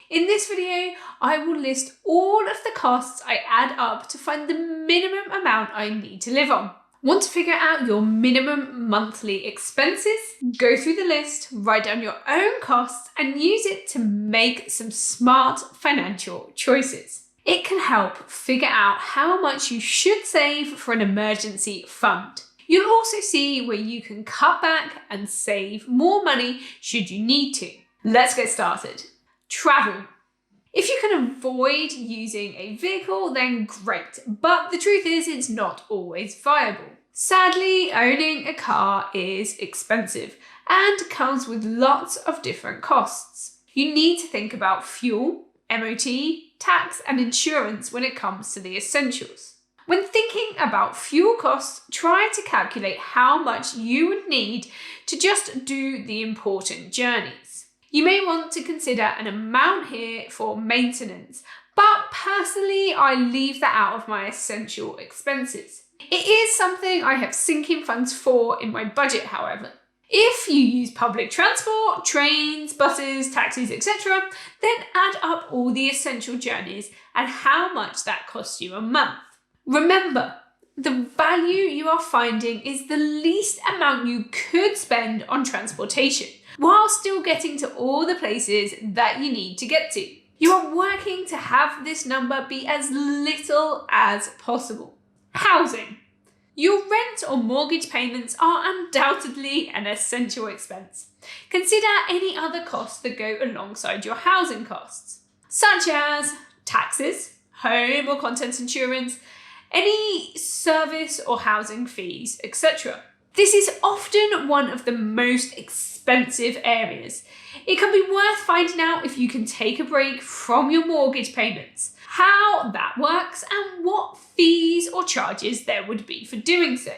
In this video, I will list all of the costs I add up to find the minimum amount I need to live on. Want to figure out your minimum monthly expenses? Go through the list, write down your own costs, and use it to make some smart financial choices. It can help figure out how much you should save for an emergency fund. You'll also see where you can cut back and save more money should you need to. Let's get started. Travel. If you can avoid using a vehicle, then great, but the truth is it's not always viable. Sadly, owning a car is expensive and comes with lots of different costs. You need to think about fuel, MOT, tax, and insurance when it comes to the essentials. When thinking about fuel costs, try to calculate how much you would need to just do the important journeys. You may want to consider an amount here for maintenance, but personally, I leave that out of my essential expenses. It is something I have sinking funds for in my budget, however. If you use public transport, trains, buses, taxis, etc., then add up all the essential journeys and how much that costs you a month. Remember, the value you are finding is the least amount you could spend on transportation, while still getting to all the places that you need to get to. You are working to have this number be as little as possible. Housing. Your rent or mortgage payments are undoubtedly an essential expense. Consider any other costs that go alongside your housing costs, such as taxes, home or contents insurance, any service or housing fees, etc. This is often one of the most expensive areas. It can be worth finding out if you can take a break from your mortgage payments, how that works, and what fees or charges there would be for doing so.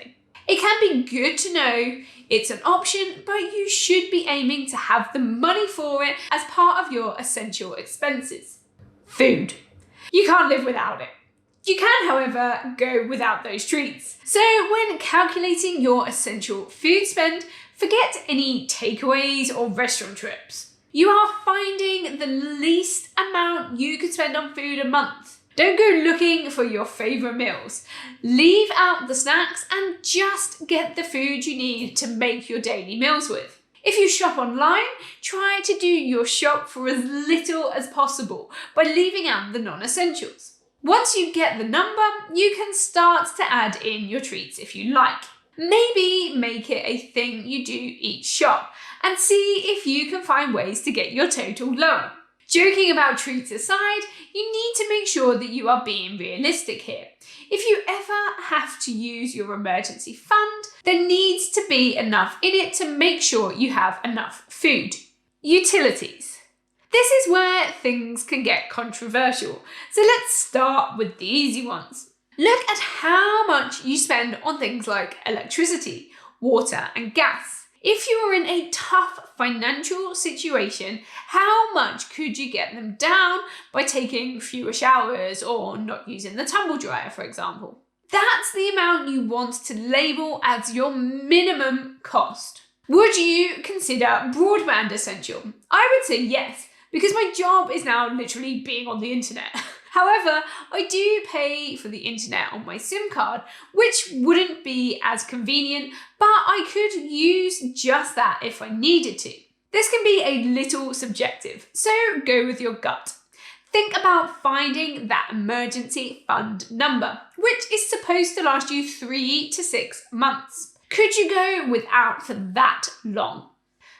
It can be good to know it's an option, but you should be aiming to have the money for it as part of your essential expenses. Food. You can't live without it. You can, however, go without those treats. So when calculating your essential food spend, forget any takeaways or restaurant trips. You are finding the least amount you could spend on food a month. Don't go looking for your favourite meals. Leave out the snacks and just get the food you need to make your daily meals with. If you shop online, try to do your shop for as little as possible by leaving out the non-essentials. Once you get the number, you can start to add in your treats if you like. Maybe make it a thing you do each shop and see if you can find ways to get your total lower. Joking about treats aside, you need to make sure that you are being realistic here. If you ever have to use your emergency fund, there needs to be enough in it to make sure you have enough food. Utilities. This is where things can get controversial, so let's start with the easy ones. Look at how much you spend on things like electricity, water, and gas. If you are in a tough financial situation, how much could you get them down by taking fewer showers or not using the tumble dryer, for example? That's the amount you want to label as your minimum cost. Would you consider broadband essential? I would say yes, because my job is now literally being on the internet. However, I do pay for the internet on my SIM card, which wouldn't be as convenient, but I could use just that if I needed to. This can be a little subjective, so go with your gut. Think about finding that emergency fund number, which is supposed to last you 3 to 6 months. Could you go without for that long?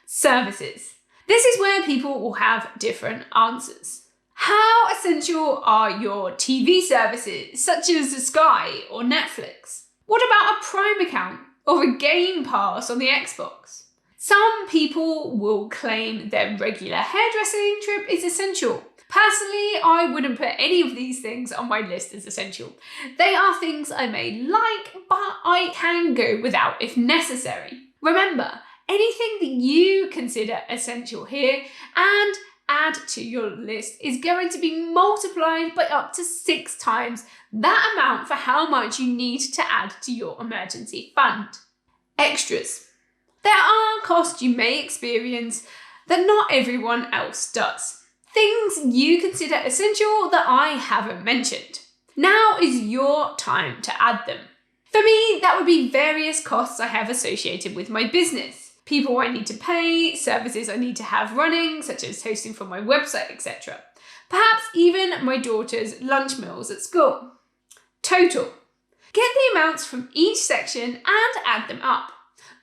Services. This is where people will have different answers. How essential are your TV services, such as Sky or Netflix? What about a Prime account or a Game Pass on the Xbox? Some people will claim their regular hairdressing trip is essential. Personally, I wouldn't put any of these things on my list as essential. They are things I may like, but I can go without if necessary. Remember, anything that you consider essential here and add to your list is going to be multiplied by up to 6 times that amount for how much you need to add to your emergency fund. Extras. There are costs you may experience that not everyone else does. things you consider essential that I haven't mentioned. Now is your time to add them. For me, that would be various costs I have associated with my business. People I need to pay, services I need to have running, such as hosting for my website, etc. Perhaps even my daughter's lunch meals at school. Total. Get the amounts from each section and add them up.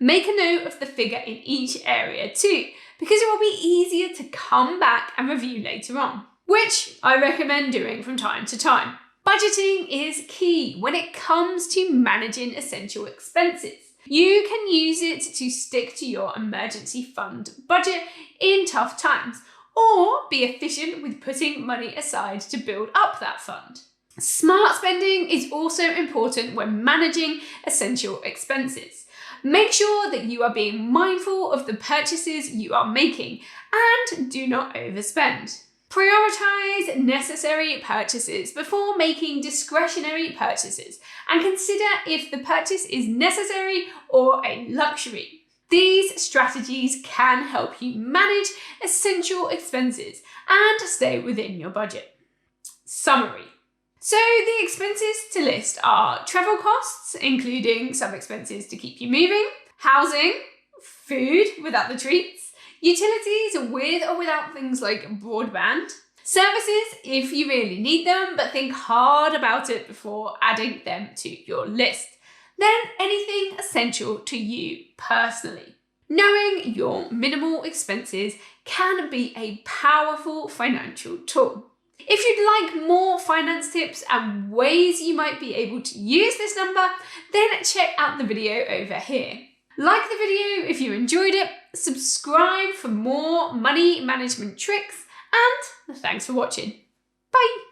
Make a note of the figure in each area too, because it will be easier to come back and review later on, which I recommend doing from time to time. Budgeting is key when it comes to managing essential expenses. You can use it to stick to your emergency fund budget in tough times, or be efficient with putting money aside to build up that fund. Smart spending is also important when managing essential expenses. Make sure that you are being mindful of the purchases you are making and do not overspend. Prioritize necessary purchases before making discretionary purchases and consider if the purchase is necessary or a luxury. These strategies can help you manage essential expenses and stay within your budget. Summary. So the expenses to list are travel costs, including some expenses to keep you moving, housing, food without the treats, utilities with or without things like broadband, services if you really need them, but think hard about it before adding them to your list. Then anything essential to you personally. Knowing your minimal expenses can be a powerful financial tool. If you'd like more finance tips and ways you might be able to use this number, then check out the video over here. Like the video if you enjoyed it, subscribe for more money management tricks, and thanks for watching. Bye!